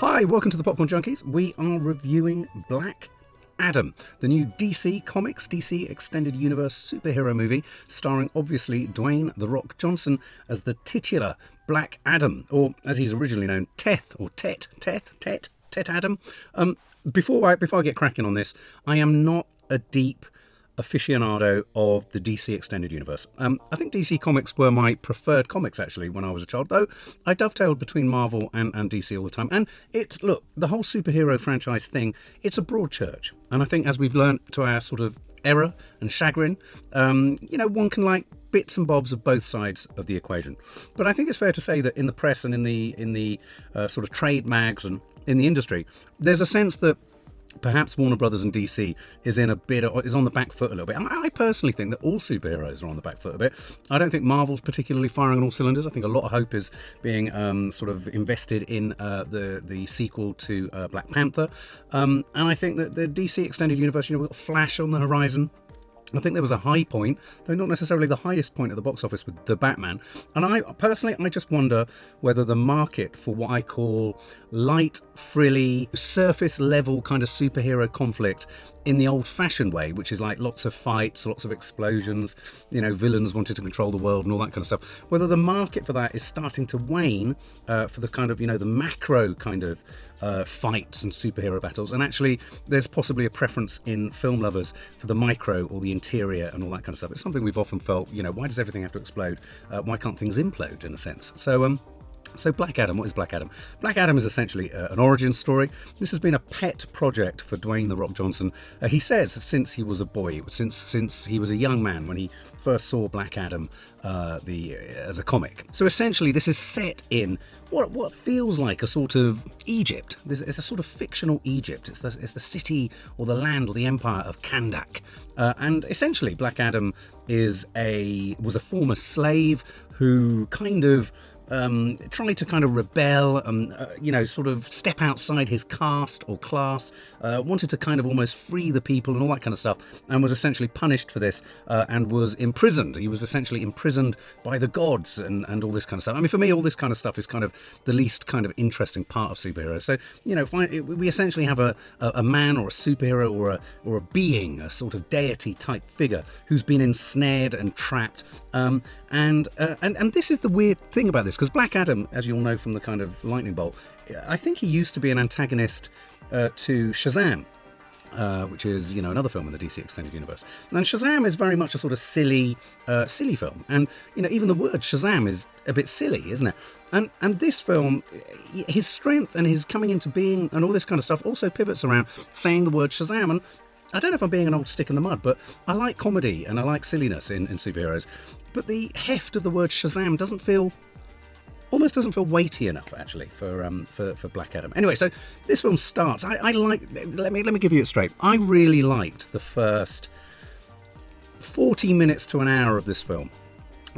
Hi, welcome to the Popcorn Junkies. We are reviewing Black Adam, the new DC Comics, DC Extended Universe superhero movie, starring obviously Dwayne "The Rock" Johnson as the titular Black Adam, or as he's originally known, Teth Adam. Before I get cracking on this, I am not a deep aficionado of the DC Extended Universe. I think DC Comics were my preferred comics, actually, when I was a child, though I dovetailed between Marvel and DC all the time. And look, the whole superhero franchise thing, it's a broad church. And I think as we've learnt to our sort of error and chagrin, one can like bits and bobs of both sides of the equation. But I think it's fair to say that in the press and in the sort of trade mags and in the industry, there's a sense that perhaps Warner Brothers and DC is on the back foot a little bit. I personally think that all superheroes are on the back foot a bit. I don't think Marvel's particularly firing on all cylinders. I think a lot of hope is being sort of invested in the sequel to Black Panther. And I think that the DC Extended Universe, we've got Flash on the horizon. I think there was a high point, though not necessarily the highest point at the box office, with The Batman. And I just wonder whether the market for what I call light, frilly, surface level kind of superhero conflict in the old-fashioned way, which is like lots of fights, lots of explosions, villains wanted to control the world and all that kind of stuff, whether the market for that is starting to wane for the kind of, the macro kind of fights and superhero battles, and actually there's possibly a preference in film lovers for the micro or the interior and all that kind of stuff. It's something we've often felt, why does everything have to explode? Why can't things implode, in a sense? So Black Adam, what is Black Adam? Black Adam is essentially an origin story. This has been a pet project for Dwayne "The Rock" Johnson. He says since he was a boy, since he was a young man when he first saw Black Adam as a comic. So essentially this is set in what feels like a sort of Egypt. It's a sort of fictional Egypt. It's the city or the land or the empire of Kandak. And essentially Black Adam was a former slave who kind of tried to kind of rebel and, sort of step outside his caste or class, wanted to kind of almost free the people and all that kind of stuff, and was essentially punished for this and was imprisoned. He was essentially imprisoned by the gods and all this kind of stuff. I mean, for me, all this kind of stuff is kind of the least kind of interesting part of superheroes. So, we essentially have a man or a superhero or a being, a sort of deity type figure who's been ensnared and trapped. And this is the weird thing about this, because Black Adam, as you all know from the kind of lightning bolt, I think he used to be an antagonist to Shazam, which is, another film in the DC Extended Universe. And Shazam is very much a sort of silly film. And, even the word Shazam is a bit silly, isn't it? And this film, his strength and his coming into being and all this kind of stuff also pivots around saying the word Shazam. And I don't know if I'm being an old stick in the mud, but I like comedy and I like silliness in superheroes. But the heft of the word Shazam doesn't feel weighty enough, actually, for Black Adam. Anyway, so this film starts. Let me give you it straight. I really liked the first 40 minutes to an hour of this film.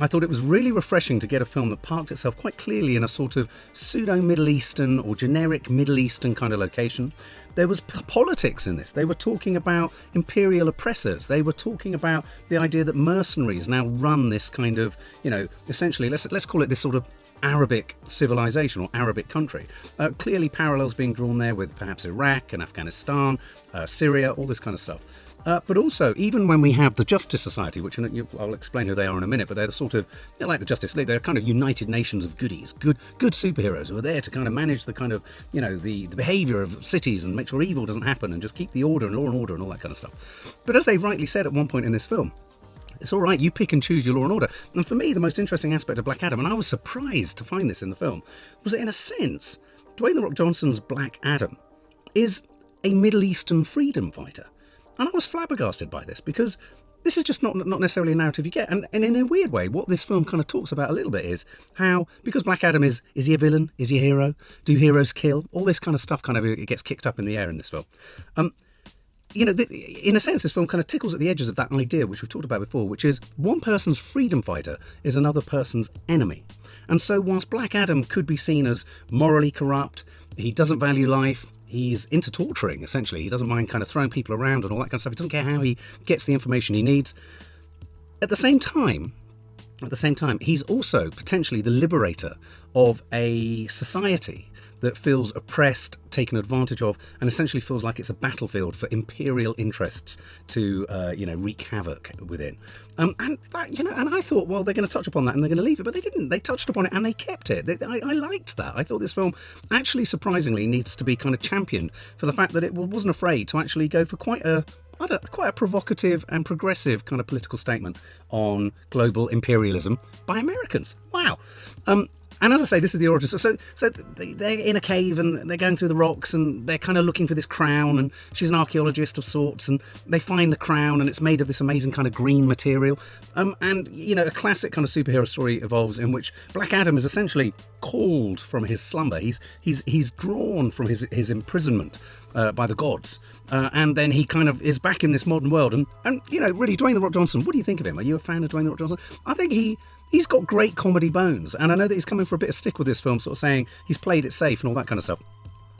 I thought it was really refreshing to get a film that parked itself quite clearly in a sort of pseudo-Middle Eastern or generic Middle Eastern kind of location. There was politics in this. They were talking about imperial oppressors. They were talking about the idea that mercenaries now run this kind of, essentially, let's call it this sort of Arabic civilization or Arabic country. Clearly parallels being drawn there with perhaps Iraq and Afghanistan, Syria, all this kind of stuff. But also, even when we have the Justice Society, which I'll explain who they are in a minute, but they're like the Justice League. They're kind of United Nations of goodies, good superheroes who are there to kind of manage the kind of, the behaviour of cities and make sure evil doesn't happen and just keep the order and law and order and all that kind of stuff. But as they rightly said at one point in this film, it's all right, you pick and choose your law and order. And for me, the most interesting aspect of Black Adam, and I was surprised to find this in the film, was that in a sense, Dwayne "The Rock" Johnson's Black Adam is a Middle Eastern freedom fighter. And I was flabbergasted by this, because this is just not necessarily a narrative you get. And in a weird way, what this film kind of talks about a little bit is how, because Black Adam is he a villain? Is he a hero? Do heroes kill? All this kind of stuff it gets kicked up in the air in this film. In a sense, this film kind of tickles at the edges of that idea, which we've talked about before, which is one person's freedom fighter is another person's enemy. And so whilst Black Adam could be seen as morally corrupt, he doesn't value life, he's into torturing, essentially. He doesn't mind kind of throwing people around and all that kind of stuff. He doesn't care how he gets the information he needs. At the same time, he's also potentially the liberator of a society that feels oppressed, taken advantage of, and essentially feels like it's a battlefield for imperial interests to, wreak havoc within. And that, and I thought, well, they're going to touch upon that and they're going to leave it, but they didn't. They touched upon it and they kept it. I liked that. I thought this film actually, surprisingly, needs to be kind of championed for the fact that it wasn't afraid to actually go for quite a provocative and progressive kind of political statement on global imperialism by Americans. Wow. And as I say, this is the origin. So they're in a cave and they're going through the rocks and they're kind of looking for this crown, and she's an archaeologist of sorts, and they find the crown and it's made of this amazing kind of green material. And a classic kind of superhero story evolves in which Black Adam is essentially called from his slumber. He's drawn from his imprisonment by the gods, and then he kind of is back in this modern world. And really, Dwayne "The Rock" Johnson, what do you think of him? Are you a fan of Dwayne "The Rock" Johnson? I think he's got great comedy bones, and I know that he's coming for a bit of stick with this film, sort of saying he's played it safe and all that kind of stuff.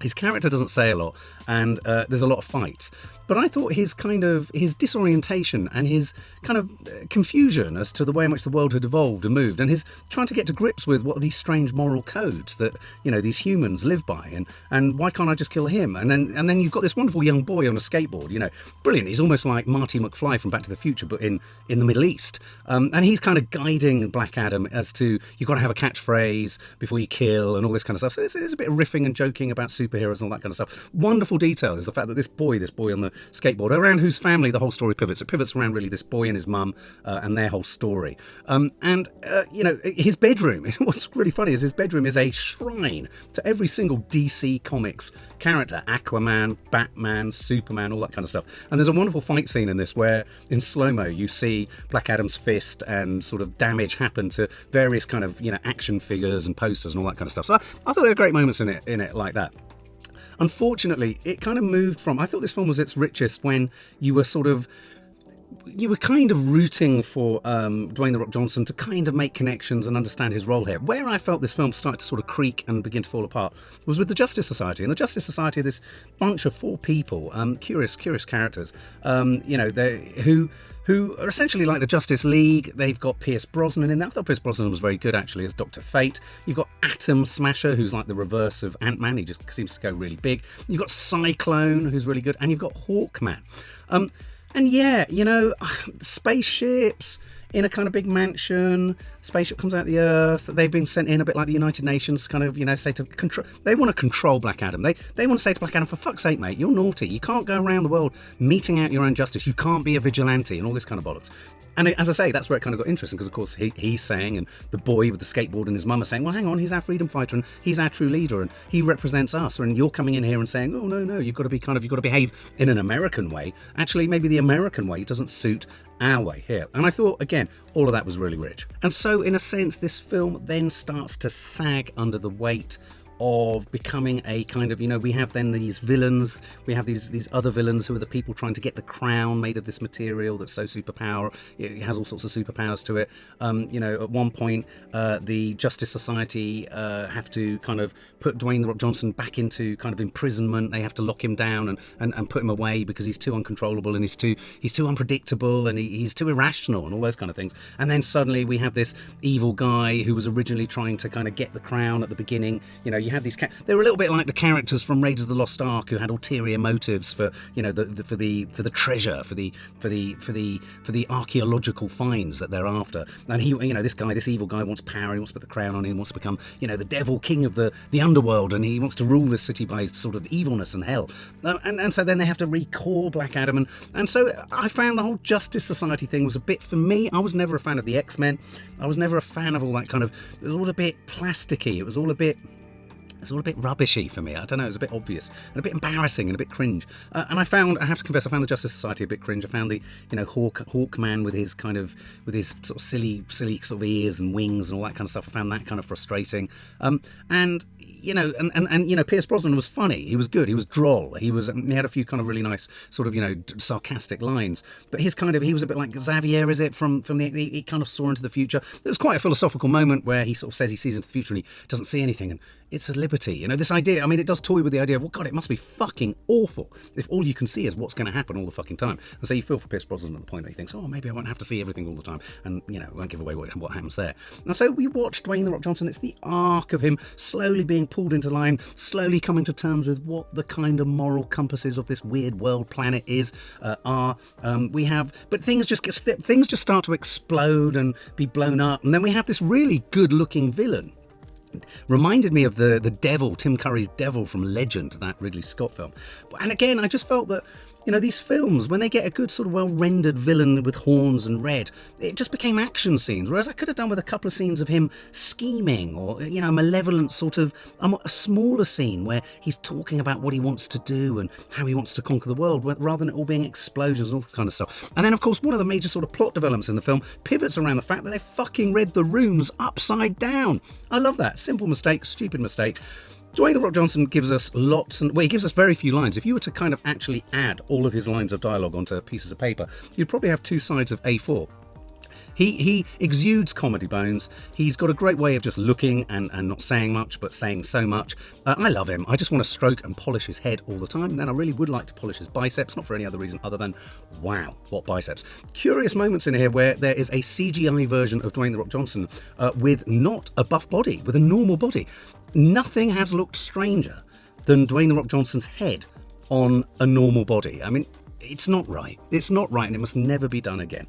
His character doesn't say a lot, and there's a lot of fights. But I thought his disorientation and his kind of confusion as to the way in which the world had evolved and moved, and his trying to get to grips with what are these strange moral codes that these humans live by, and why can't I just kill him? And then you've got this wonderful young boy on a skateboard, brilliant. He's almost like Marty McFly from Back to the Future, but in the Middle East. And he's kind of guiding Black Adam as to you've got to have a catchphrase before you kill and all this kind of stuff. So there's a bit of riffing and joking about superheroes and all that kind of stuff. Wonderful detail is the fact that this boy on the skateboard, around whose family the whole story pivots. It pivots around really this boy and his mum and their whole story. His bedroom, what's really funny is his bedroom is a shrine to every single DC Comics character. Aquaman, Batman, Superman, all that kind of stuff. And there's a wonderful fight scene in this where in slow-mo you see Black Adam's fist and sort of damage happen to various kind of action figures and posters and all that kind of stuff. So I thought there were great moments in it like that. Unfortunately, it kind of moved from... I thought this film was its richest when you were kind of rooting for Dwayne "The Rock" Johnson to kind of make connections and understand his role here. Where I felt this film started to sort of creak and begin to fall apart was with the Justice Society. And the Justice Society are this bunch of four people, curious characters, who are essentially like the Justice League. They've got Pierce Brosnan in there. I thought Pierce Brosnan was very good, actually, as Dr. Fate. You've got Atom Smasher, who's like the reverse of Ant-Man. He just seems to go really big. You've got Cyclone, who's really good. And you've got Hawkman. Spaceships in a kind of big mansion. Spaceship comes out of the Earth. They've been sent in a bit like the United Nations, kind of, say to control. They want to control Black Adam. They want to say to Black Adam, for fuck's sake, mate, you're naughty. You can't go around the world meting out your own justice. You can't be a vigilante and all this kind of bollocks. And as I say, that's where it kind of got interesting, because of course he's saying, and the boy with the skateboard and his mum are saying, well, hang on, he's our freedom fighter and he's our true leader and he represents us. And you're coming in here and saying, oh no, you've got to behave in an American way. Actually, maybe the American way doesn't suit our way here. And I thought, again, all of that was really rich. And so, in a sense, this film then starts to sag under the weight of becoming a kind of, we have then these villains, we have these other villains who are the people trying to get the crown made of this material that's so superpower. It has all sorts of superpowers to it. At one point, the Justice Society have to kind of put Dwayne "The Rock" Johnson back into kind of imprisonment. They have to lock him down and put him away because he's too uncontrollable and he's too unpredictable and he's too irrational and all those kind of things. And then suddenly we have this evil guy who was originally trying to kind of get the crown at the beginning. You had these they were a little bit like the characters from Raiders of the Lost Ark who had ulterior motives for the treasure, for the archaeological finds that they're after. And he, this evil guy wants power. He wants to put the crown on. He wants to become the devil king of the underworld, and he wants to rule this city by sort of evilness and hell. And so then they have to recall Black Adam, and so I found the whole Justice Society thing was a bit, for me, I was never a fan of the X-Men. I was never a fan of all that kind of, it was all a bit plasticky. It was all a bit rubbishy for me. I don't know, it was a bit obvious and a bit embarrassing and a bit cringe. And I have to confess, I found the Justice Society a bit cringe. I found the, Hawkman with his sort of silly sort of ears and wings and all that kind of stuff. I found that kind of frustrating. Pierce Brosnan was funny. He was good. He was droll. He had a few kind of really nice sort of, sarcastic lines. But he was a bit like Xavier, is it? From he kind of saw into the future. There's quite a philosophical moment where he sort of says he sees into the future and he doesn't see anything. And it's a liberty. This idea, I mean, it does toy with the idea of, well, God, it must be fucking awful if all you can see is what's going to happen all the fucking time. And so you feel for Pierce Brosnan at the point that he thinks, oh, maybe I won't have to see everything all the time. And, won't give away what happens there. And so we watched Dwayne "The Rock" Johnson. It's the arc of him slowly being pulled into line, slowly coming to terms with what the kind of moral compasses of this weird world planet are. But things just start to explode and be blown up, and then we have this really good-looking villain. Reminded me of the Devil, Tim Curry's Devil from Legend, that Ridley Scott film. And again, I just felt that, these films, when they get a good sort of well-rendered villain with horns and red, it just became action scenes, whereas I could have done with a couple of scenes of him scheming, or, a malevolent sort of, a smaller scene where he's talking about what he wants to do and how he wants to conquer the world, rather than it all being explosions and all that kind of stuff. And then, of course, one of the major sort of plot developments in the film pivots around the fact that they fucking read the rooms upside down. I love that. Simple mistake, stupid mistake. Dwayne "The Rock" Johnson gives us he gives us very few lines. If you were to kind of actually add all of his lines of dialogue onto pieces of paper, you'd probably have 2 sides of A4. He exudes comedy bones. He's got a great way of just looking and not saying much, but saying so much. I love him. I just want to stroke and polish his head all the time. And then I really would like to polish his biceps, not for any other reason other than, wow, what biceps. Curious moments in here where there is a CGI version of Dwayne "The Rock" Johnson with not a buff body, with a normal body. Nothing has looked stranger than Dwayne "The Rock" Johnson's head on a normal body. I mean, it's not right. It's not right, and it must never be done again.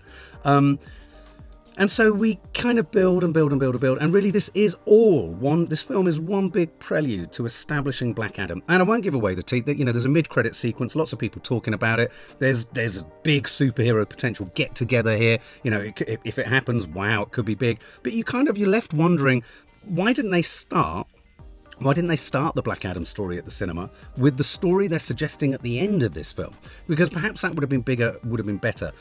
And so we kind of build, and really this film is one big prelude to establishing Black Adam. And I won't give away the teeth. There's a mid-credit sequence, lots of people talking about it. There's a big superhero potential get-together here. If it happens, wow, it could be big. But you're left wondering, why didn't they start the Black Adam story at the cinema with the story they're suggesting at the end of this film? Because perhaps that would have been bigger, would have been better.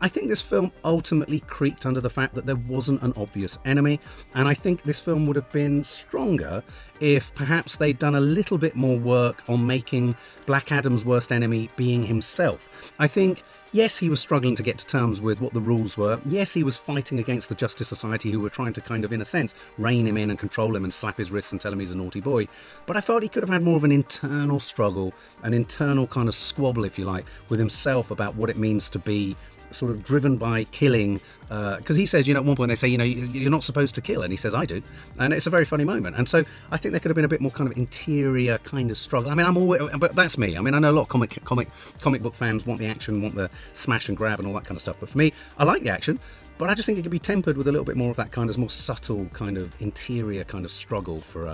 I think this film ultimately creaked under the fact that there wasn't an obvious enemy, and I think this film would have been stronger if perhaps they'd done a little bit more work on making Black Adam's worst enemy being himself. I think, yes, he was struggling to get to terms with what the rules were. Yes, he was fighting against the Justice Society, who were trying to kind of, in a sense, rein him in and control him and slap his wrists and tell him he's a naughty boy. But I felt he could have had more of an internal struggle, an internal kind of squabble, if you like, with himself about what it means to be sort of driven by killing, because he says, at one point they say, you're not supposed to kill, and he says, I do, and it's a very funny moment. And so I think there could have been a bit more kind of interior kind of struggle. I mean, but that's me. I mean, I know a lot of comic book fans want the action, want the smash and grab and all that kind of stuff, but for me, I like the action, but I just think it could be tempered with a little bit more of that kind of more subtle kind of interior kind of struggle for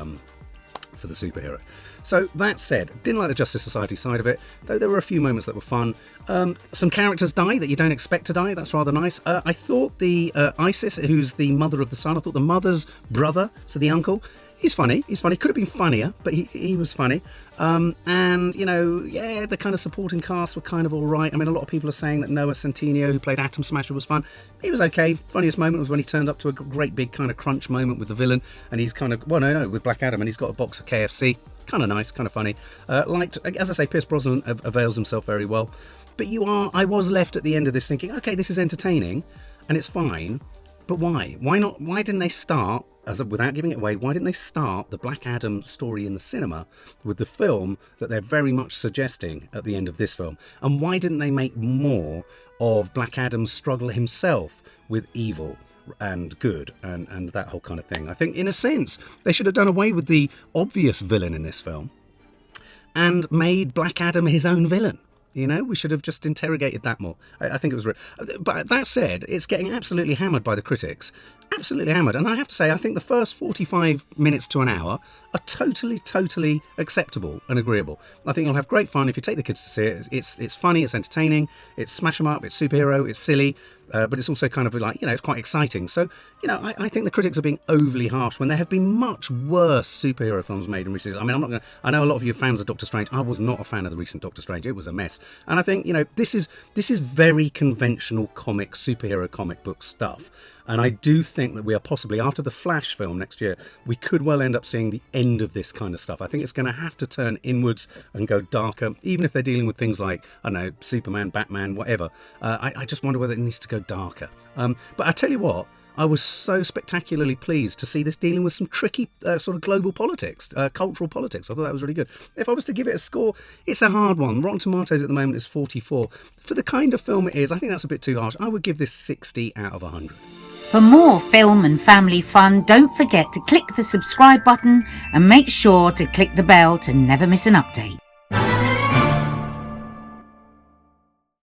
the superhero. So that said, didn't like the Justice Society side of it, though there were a few moments that were fun. Some characters die that you don't expect to die. That's rather nice. I thought the Isis, who's the mother of the son, I thought the mother's brother, so the uncle, he's funny. Could have been funnier, but he was funny. And, the kind of supporting cast were kind of all right. I mean, a lot of people are saying that Noah Centineo, who played Atom Smasher, was fun. He was okay. Funniest moment was when he turned up to a great big kind of crunch moment with the villain, and he's kind of, with Black Adam, and he's got a box of KFC. Kind of nice, kind of funny. As I say, Pierce Brosnan avails himself very well. But I was left at the end of this thinking, okay, this is entertaining, and it's fine, but why? Why not? Why didn't they start, without giving it away, why didn't they start the Black Adam story in the cinema with the film that they're very much suggesting at the end of this film? And why didn't they make more of Black Adam's struggle himself with evil and good and that whole kind of thing? I think, in a sense, they should have done away with the obvious villain in this film and made Black Adam his own villain. We should have just interrogated that more. I think it was... But that said, it's getting absolutely hammered by the critics. Absolutely hammered. And I have to say, I think the first 45 minutes to an hour are totally acceptable and agreeable. I think you'll have great fun if you take the kids to see it. It's funny, it's entertaining, it's smash 'em up, it's superhero, it's silly, but it's also kind of like, it's quite exciting. So, I think the critics are being overly harsh when there have been much worse superhero films made in recent years. I mean, I know a lot of you fans of Doctor Strange. I was not a fan of the recent Doctor Strange. It was a mess. And I think, this is very conventional superhero comic book stuff. And I do think that we are possibly, after the Flash film next year, we could well end up seeing the end of this kind of stuff. I think it's going to have to turn inwards and go darker, even if they're dealing with things like, I don't know, Superman, Batman, whatever. I just wonder whether it needs to go darker. But I tell you what, I was so spectacularly pleased to see this dealing with some tricky sort of global politics, cultural politics. I thought that was really good. If I was to give it a score, it's a hard one. Rotten Tomatoes at the moment is 44. For the kind of film it is, I think that's a bit too harsh. I would give this 60 out of 100. For more film and family fun, don't forget to click the subscribe button and make sure to click the bell to never miss an update.